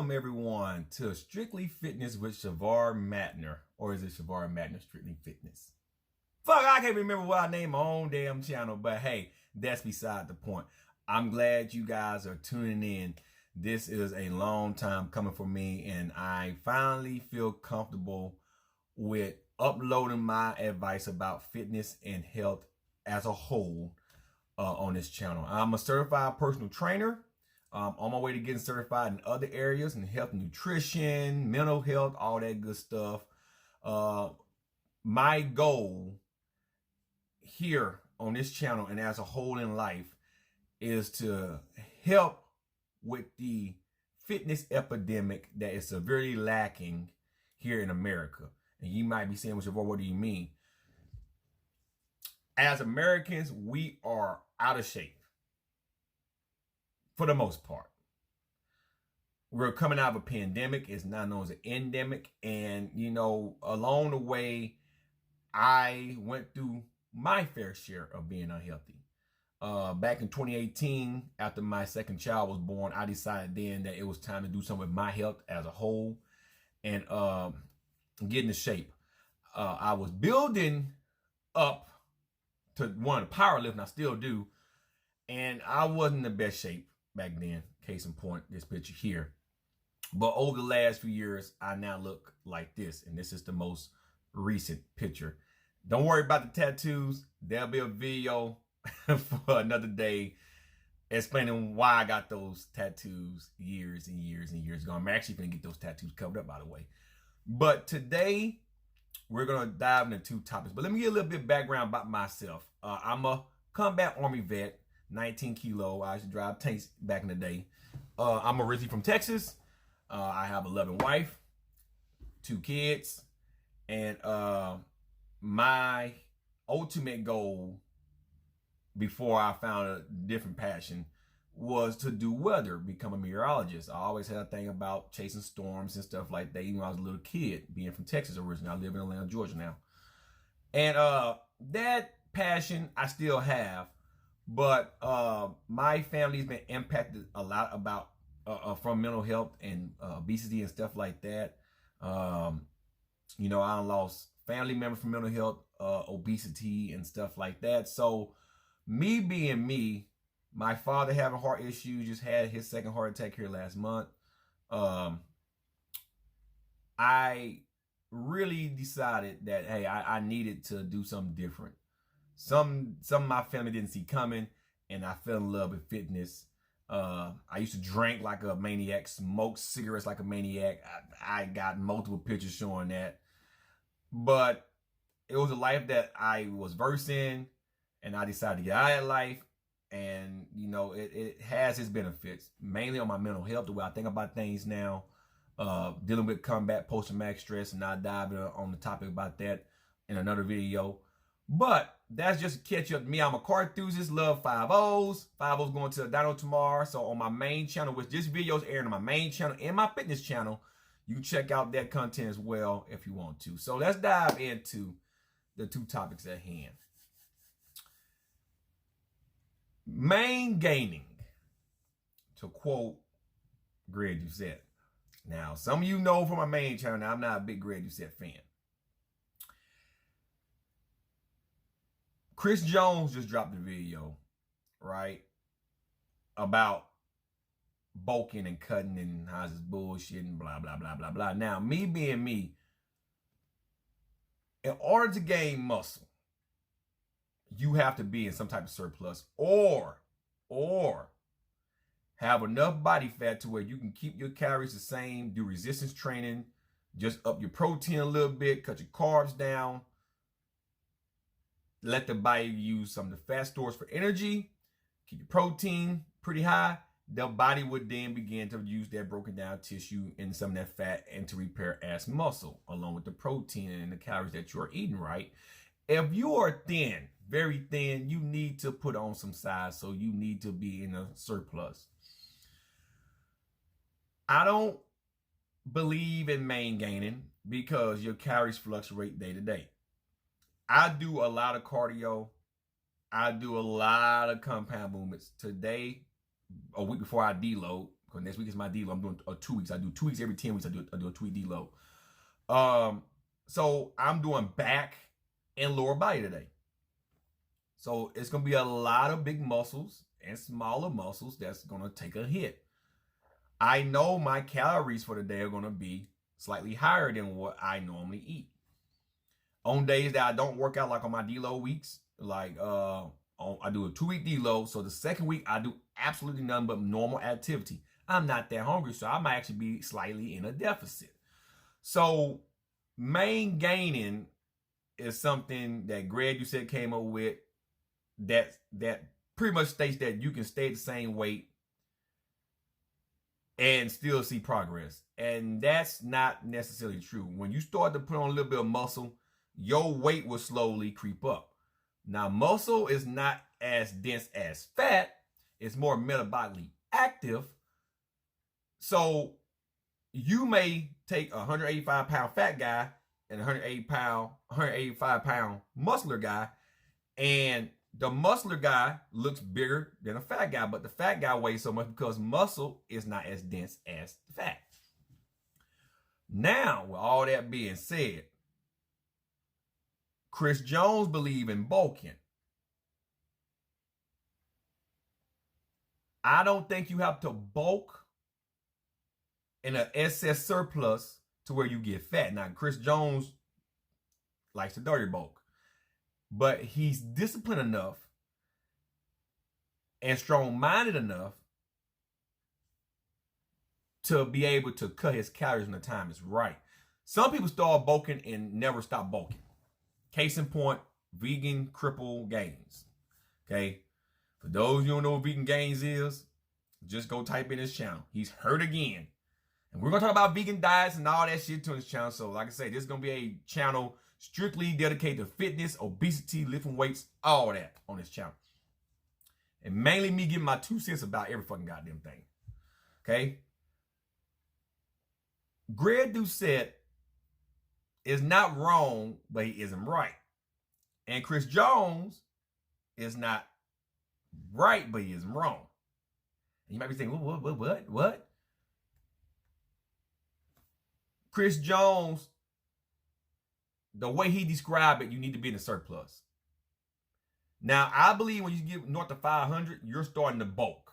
Welcome everyone to Strictly Fitness with Shavar Matner. Or is it Shavar Matner Strictly Fitness? Fuck, I can't remember what I named my own damn channel, but hey, that's beside the point. I'm glad you guys are tuning in. This is a long time coming for me, and I finally feel comfortable with uploading my advice about fitness and health as a whole on this channel. I'm a certified personal trainer. On my way to getting certified in other areas in health and nutrition, mental health, all that good stuff. My goal here on this channel and as a whole in life is to help with the fitness epidemic that is severely lacking here in America. And you might be saying, well, what do you mean? As Americans, we are out of shape. For the most part. We're coming out of a pandemic. It's now known as an endemic. And, you know, along the way, I went through my fair share of being unhealthy. Back in 2018, after my second child was born, I decided then that it was time to do something with my health as a whole and get into shape. I was building up to one of the powerlifting, I still do, and I wasn't in the best shape back then. Case in point, this picture here. But over the last few years, I now look like this, and this is the most recent picture. Don't worry about the tattoos. There'll be a video for another day explaining why I got those tattoos years and years and years ago. I'm actually going to get those tattoos covered up, by the way. But today, we're going to dive into two topics. But let me get a little bit of background about myself. I'm a combat Army vet. 19 kilo. I used to drive tanks back in the day. I'm originally from Texas. I have a loving wife, 2 kids, and my ultimate goal before I found a different passion was to do weather, become a meteorologist. I always had a thing about chasing storms and stuff like that, even when I was a little kid, being from Texas originally. I live in Atlanta, Georgia now. And that passion I still have. But my family's been impacted a lot about from mental health and obesity and stuff like that. You know, I lost family members from mental health, obesity and stuff like that. So me being me, my father having heart issues, just had his second heart attack here last month. I really decided that, hey, I needed to do something different. Some of my family didn't see coming, and I fell in love with fitness. I used to drink like a maniac, smoke cigarettes like a maniac. I got multiple pictures showing that. But it was a life that I was versed in, and I decided to get out of that life. And, you know, it has its benefits, mainly on my mental health, the way I think about things now, dealing with combat post-traumatic stress, and I'll dive on the topic about that in another video. But that's just to catch up to me. I'm a car enthusiast, love 5.0s. 5.0's going to a dyno tomorrow. So on my main channel, which this video is airing on my main channel and my fitness channel, you can check out that content as well if you want to. So let's dive into the two topics at hand. Main gaining, to quote Greg Doucette. Now, some of you know from my main channel, now I'm not a big Greg Doucette fan. Chris Jones just dropped a video, right, about bulking and cutting and how's this bullshit and blah, blah, blah, blah, blah. Now, me being me, in order to gain muscle, you have to be in some type of surplus or have enough body fat to where you can keep your calories the same, do resistance training, just up your protein a little bit, cut your carbs down, let the body use some of the fat stores for energy, keep your protein pretty high. The body would then begin to use that broken down tissue and some of that fat and to repair as muscle, along with the protein and the calories that you are eating, right? If you are thin, very thin, you need to put on some size, so you need to be in a surplus. I don't believe in main gaining because your calories fluctuate day to day. I do a lot of cardio. I do a lot of compound movements. Today, a week before I deload, because next week is my deload. I'm doing 2 weeks. I do 2 weeks every 10 weeks. I do a 2 week deload. So I'm doing back and lower body today. So it's going to be a lot of big muscles and smaller muscles that's going to take a hit. I know my calories for the day are going to be slightly higher than what I normally eat. On days that I don't work out, like on my deload weeks, like I do a 2 week deload. So the second week I do absolutely nothing but normal activity. I'm not that hungry, so I might actually be slightly in a deficit. So main gaining is something that Greg Doucette came up with that pretty much states that you can stay at the same weight and still see progress. And that's not necessarily true. When you start to put on a little bit of muscle, your weight will slowly creep up. Now, muscle is not as dense as fat. It's more metabolically active. So you may take a 185-pound fat guy and a 185-pound muscular guy, and the muscular guy looks bigger than a fat guy, but the fat guy weighs so much because muscle is not as dense as fat. Now, with all that being said, Chris Jones believes in bulking. I don't think you have to bulk in an excess surplus to where you get fat. Now, Chris Jones likes to dirty bulk, but he's disciplined enough and strong-minded enough to be able to cut his calories when the time is right. Some people start bulking and never stop bulking. Case in point, Vegan Cripple Gains. Okay? For those you don't know what Vegan Gains is, just go type in his channel. He's hurt again. And we're going to talk about vegan diets and all that shit to his channel. So like I say, this is going to be a channel strictly dedicated to fitness, obesity, lifting weights, all that on this channel. And mainly me giving my 2 cents about every fucking goddamn thing. Okay? Greg Doucette is not wrong, but he isn't right. And Chris Jones is not right, but he isn't wrong. And you might be thinking, what? Chris Jones, the way he described it, you need to be in a surplus. Now, I believe when you get north of 500, you're starting to bulk.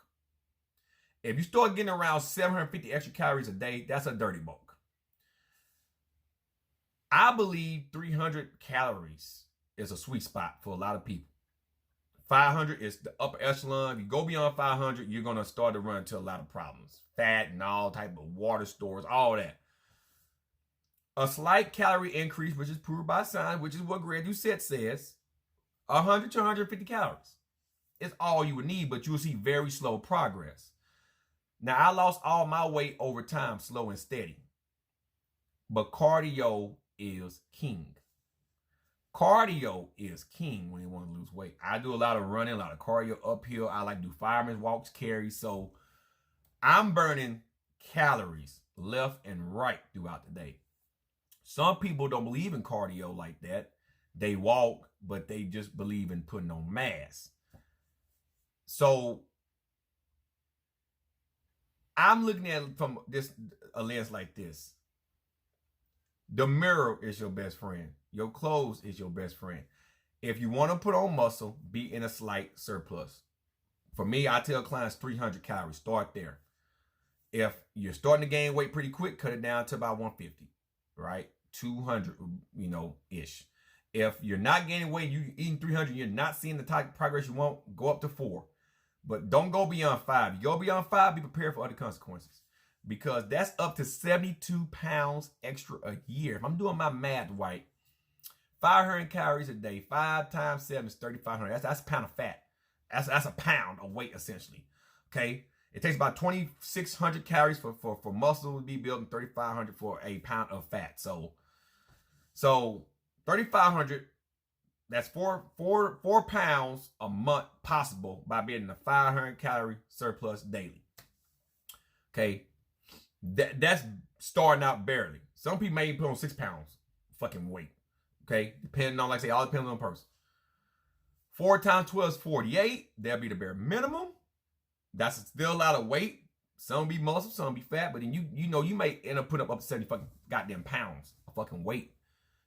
If you start getting around 750 extra calories a day, that's a dirty bulk. I believe 300 calories is a sweet spot for a lot of people. 500 is the upper echelon. If you go beyond 500, you're going to start to run into a lot of problems. Fat and all type of water stores, all that. A slight calorie increase, which is proved by science, which is what Greg Doucette says, 100 to 150 calories is all you would need, but you will see very slow progress. Now, I lost all my weight over time, slow and steady. But cardio is king. Cardio is king when you want to lose weight. I do a lot of running, a lot of cardio uphill. I like to do fireman's walks, carries. So I'm burning calories left and right throughout the day. Some people don't believe in cardio like that. They walk, but they just believe in putting on mass. So I'm looking at it from a lens like this. The mirror is your best friend. Your clothes is your best friend. If you want to put on muscle, be in a slight surplus. For me, I tell clients 300 calories. Start there. If you're starting to gain weight pretty quick, cut it down to about 150, right? 200, ish. If you're not gaining weight, you're eating 300, you're not seeing the type of progress you want, go up to 4. But don't go beyond 5. You go beyond 5, be prepared for other consequences. Because that's up to 72 pounds extra a year. If I'm doing my math right, 500 calories a day, 5 times 7 is 3,500. That's a pound of fat. That's a pound of weight, essentially. Okay? It takes about 2,600 calories for muscle to be built and 3,500 for a pound of fat. So 3,500, that's 4 pounds a month possible by being in a 500 calorie surplus daily. Okay? That's starting out barely. Some people may put on 6 pounds fucking weight. Okay? Depending on, like I say, all depends on the person. 4 times 12 is 48. That'll be the bare minimum. That's still a lot of weight. Some be muscle, some be fat, but then you know you may end up putting up to 70 fucking goddamn pounds of fucking weight.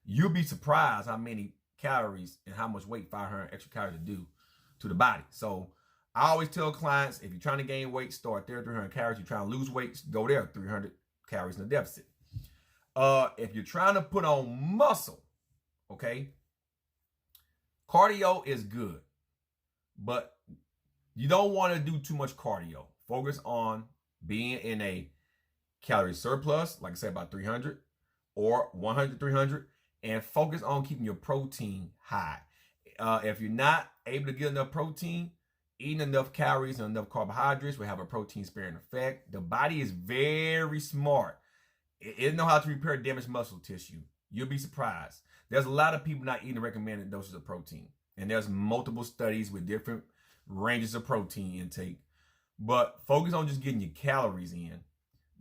You'll be surprised how many calories and how much weight 500 extra calories do to the body. So I always tell clients, if you're trying to gain weight, start there, 300 calories. You're trying to lose weight, go there, 300 calories in a deficit. If you're trying to put on muscle, okay, cardio is good, but you don't want to do too much cardio. Focus on being in a calorie surplus, like I said, about 300 or 100 to 300, and focus on keeping your protein high. If you're not able to get enough protein, eating enough calories and enough carbohydrates will have a protein sparing effect. The body is very smart. It knows how to repair damaged muscle tissue. You'll be surprised. There's a lot of people not eating the recommended doses of protein. And there's multiple studies with different ranges of protein intake. But focus on just getting your calories in.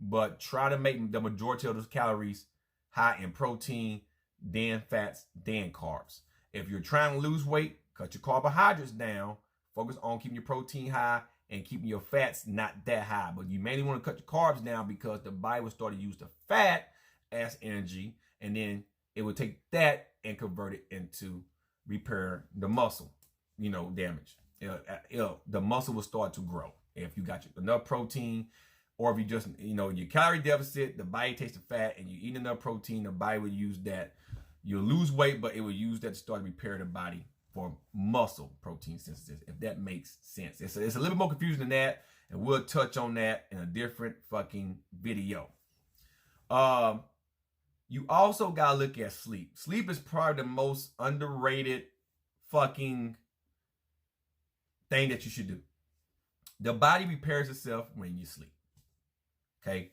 But try to make the majority of those calories high in protein, then fats, then carbs. If you're trying to lose weight, cut your carbohydrates down. Focus on keeping your protein high and keeping your fats not that high. But you mainly want to cut your carbs down because the body will start to use the fat as energy. And then it will take that and convert it into repair the muscle, damage. The muscle will start to grow if you got enough protein, or if you just, your calorie deficit, the body takes the fat and you eat enough protein, the body will use that. You'll lose weight, but it will use that to start to repair the body for muscle protein synthesis, if that makes sense. It's a little bit more confusing than that, and we'll touch on that in a different fucking video. You also gotta look at sleep. Sleep is probably the most underrated fucking thing that you should do. The body repairs itself when you sleep. Okay?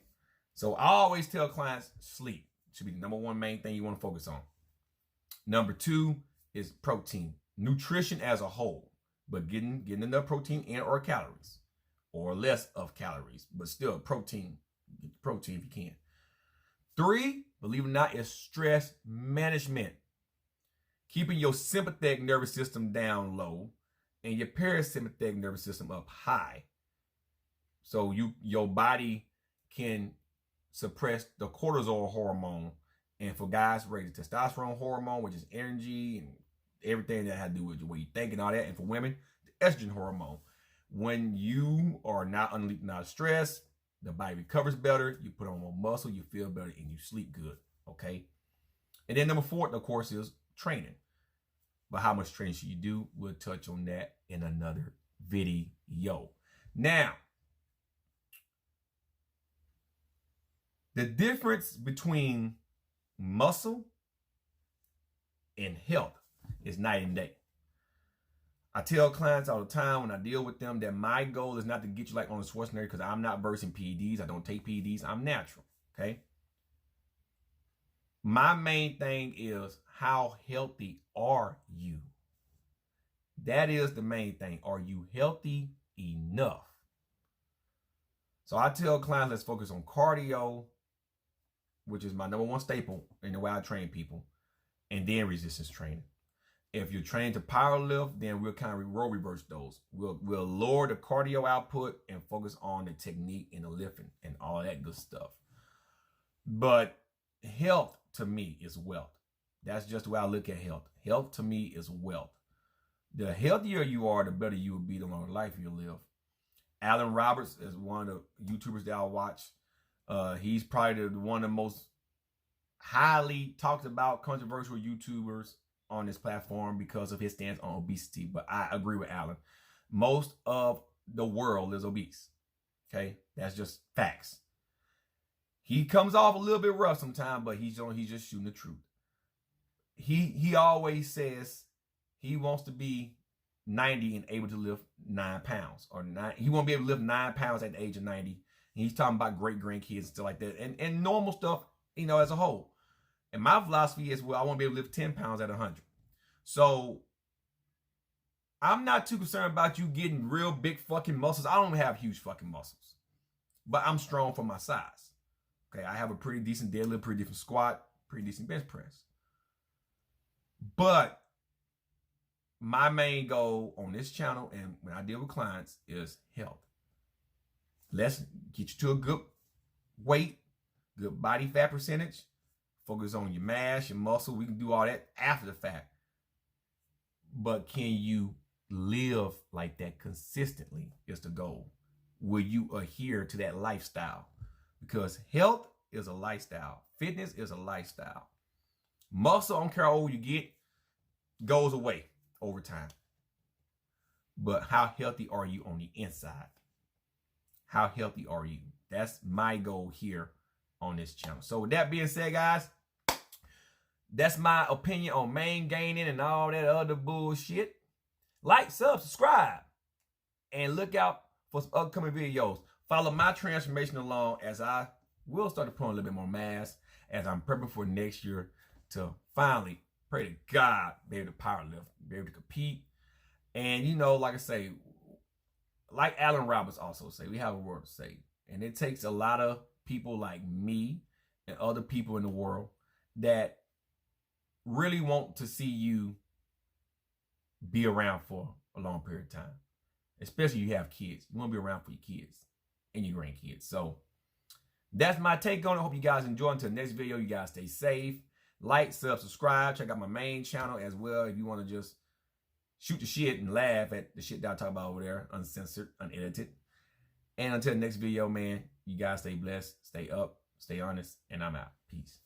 So I always tell clients, sleep should be the number one main thing you want to focus on. Number two is protein. Nutrition as a whole, but getting enough protein and or calories, or less of calories, but still protein. Get protein if you can. 3, believe it or not, is stress management. Keeping your sympathetic nervous system down low and your parasympathetic nervous system up high. So your body can suppress the cortisol hormone. And for guys, raise the testosterone hormone, which is energy and everything that had to do with the way you think and all that. And for women, the estrogen hormone. When you are not under stress, the body recovers better, you put on more muscle, you feel better, and you sleep good, okay? And then number 4, of course, is training. But how much training should you do? We'll touch on that in another video. Now, the difference between muscle and health is night and day. I tell clients all the time when I deal with them that my goal is not to get you like Arnold Schwarzenegger, because I'm not versed in PEDs. I don't take PEDs. I'm natural, okay? My main thing is, how healthy are you? That is the main thing. Are you healthy enough? So I tell clients, let's focus on cardio, which is my number one staple in the way I train people, and then resistance training. If you're trained to power lift, then we'll kind of role reverse those. We'll lower the cardio output and focus on the technique and the lifting and all that good stuff. But health to me is wealth. That's just the way I look at health. Health to me is wealth. The healthier you are, the better you will be, the longer life you'll live. Alan Roberts is one of the YouTubers that I watch. He's probably one of the most highly talked about controversial YouTubers on this platform because of his stance on obesity. But I agree with Alan. Most of the world is obese. Okay? That's just facts. He comes off a little bit rough sometimes, but he's just shooting the truth. He always says he wants to be 90 and able to lift 9 pounds. He won't be able to lift 9 pounds at the age of 90. And he's talking about great grandkids and stuff like that. And normal stuff, as a whole. And my philosophy is, I want to be able to lift 10 pounds at 100. So I'm not too concerned about you getting real big fucking muscles. I don't have huge fucking muscles. But I'm strong for my size. Okay, I have a pretty decent deadlift, pretty decent squat, pretty decent bench press. But my main goal on this channel and when I deal with clients is health. Let's get you to a good weight, good body fat percentage. Focus on your mass, your muscle. We can do all that after the fact. But can you live like that consistently is the goal. Will you adhere to that lifestyle? Because health is a lifestyle. Fitness is a lifestyle. Muscle, I don't care how old you get, goes away over time. But how healthy are you on the inside? How healthy are you? That's my goal here on this channel. So with that being said, guys, that's my opinion on main gaining and all that other bullshit. Like, subscribe, and look out for some upcoming videos. Follow my transformation along as I will start to put on a little bit more mass as I'm prepping for next year to finally, pray to God, be able to power lift, be able to compete. And, you know, like I say, like Alan Roberts also say, we have a word to say. And it takes a lot of people like me and other people in the world that really want to see you be around for a long period of time. Especially if you have kids. You want to be around for your kids and your grandkids. So that's my take on it. Hope you guys enjoy. Until the next video, you guys stay safe. Like, subscribe. Check out my main channel as well if you want to just shoot the shit and laugh at the shit that I talk about over there, uncensored, unedited. And until the next video, man, you guys stay blessed, stay up, stay honest, and I'm out. Peace.